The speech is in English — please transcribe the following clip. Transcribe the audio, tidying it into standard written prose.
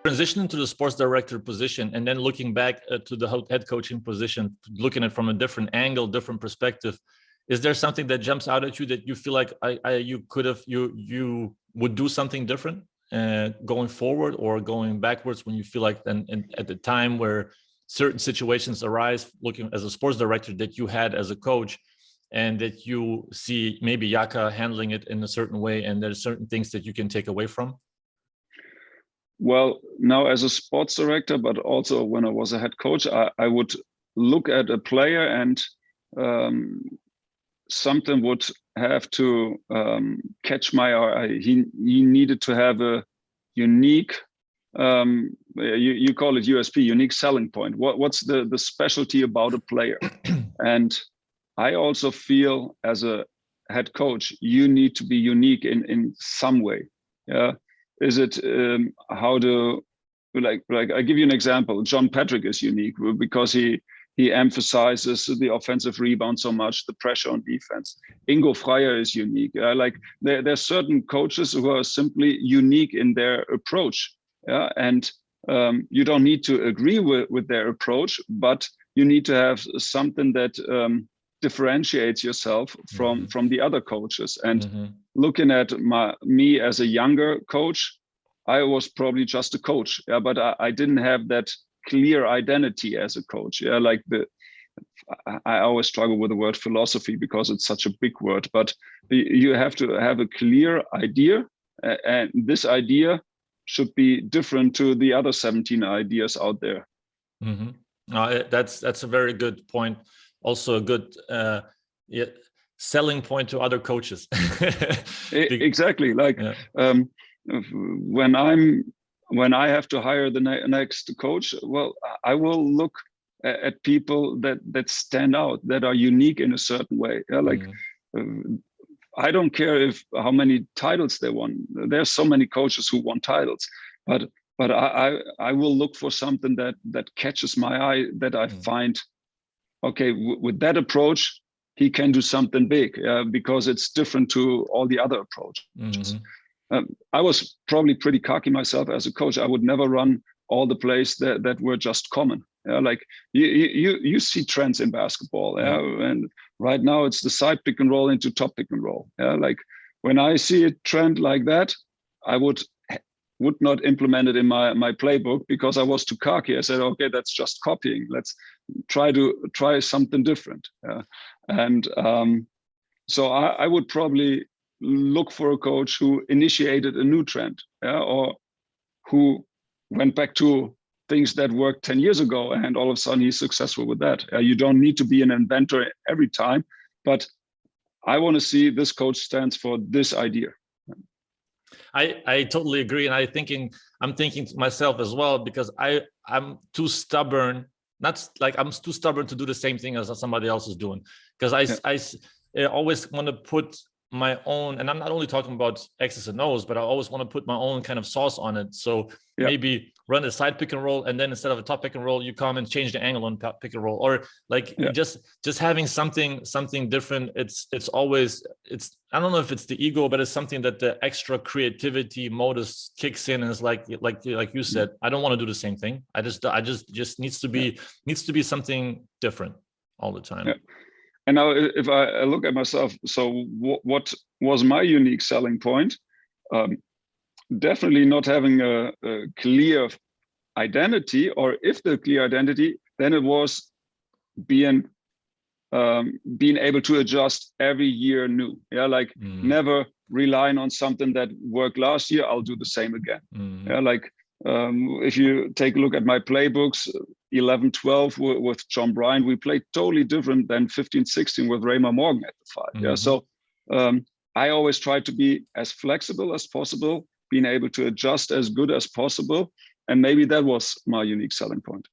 transitioning to the sports director position and then looking back to the head coaching position, looking at it from a different angle, different perspective, is there something that jumps out at you that you feel like you would do something different going forward or going backwards when you feel like and at the time where certain situations arise, looking as a sports director that you had as a coach, and that you see maybe Jaka handling it in a certain way, and there's certain things that you can take away from? Well, now as a sports director, but also when I was a head coach, I would look at a player and something would have to catch my eye. He needed to have a unique, you call it USP, unique selling point. What's the specialty about a player? And I also feel as a head coach, you need to be unique in some way. Yeah. Is it how to, like I give you an example. John Patrick is unique because he emphasizes the offensive rebound so much, the pressure on defense. Ingo Freier is unique. Like there's certain coaches who are simply unique in their approach. Yeah, and you don't need to agree with their approach, but you need to have something that differentiates yourself from the other coaches. And looking at me as a younger coach, I was probably just a coach, yeah, but I didn't have that clear identity as a coach. Yeah, like I always struggle with the word philosophy because it's such a big word, but you have to have a clear idea, and this idea should be different to the other 17 ideas out there. That's a very good point. Also a good selling point to other coaches. Exactly. Like when I have to hire the next coach, well, I will look at people that stand out, that are unique in a certain way. Yeah, like I don't care how many titles they won. There's so many coaches who won titles, but I will look for something that catches my eye, that I find, okay, with that approach, he can do something big because it's different to all the other approaches. I was probably pretty cocky myself as a coach. I would never run all the plays that were just common. Like you see trends in basketball, and right now it's the side pick and roll into top pick and roll. Like when I see a trend like that, I would not implement it in my playbook because I was too cocky. I said, okay, that's just copying. Let's try something different. And so I would probably look for a coach who initiated a new trend, or who went back to things that worked 10 years ago and all of a sudden he's successful with that. You don't need to be an inventor every time, but I want to see this coach stands for this idea. I totally agree. And I'm thinking to myself as well, because I'm too stubborn. Not like I'm too stubborn to do the same thing as somebody else is doing. Because I always want to put my own, and I'm not only talking about X's and O's, but I always want to put my own kind of sauce on it. So maybe run a side pick and roll, and then instead of a top pick and roll, you come and change the angle on top pick and roll, or like just having something different. It's always, I don't know if it's the ego, but it's something that the extra creativity modus kicks in, and it's like you said, I don't want to do the same thing. I just needs to be something different all the time. And now if I look at myself, so what was my unique selling point? Definitely not having a clear identity, or if the clear identity, then it was being able to adjust every year new. Like never relying on something that worked last year, I'll do the same again. Like if you take a look at my playbooks, 11-12 with John Bryant, we played totally different than 15-16 with Raymond Morgan at the 5. So I always try to be as flexible as possible, being able to adjust as good as possible. And maybe that was my unique selling point.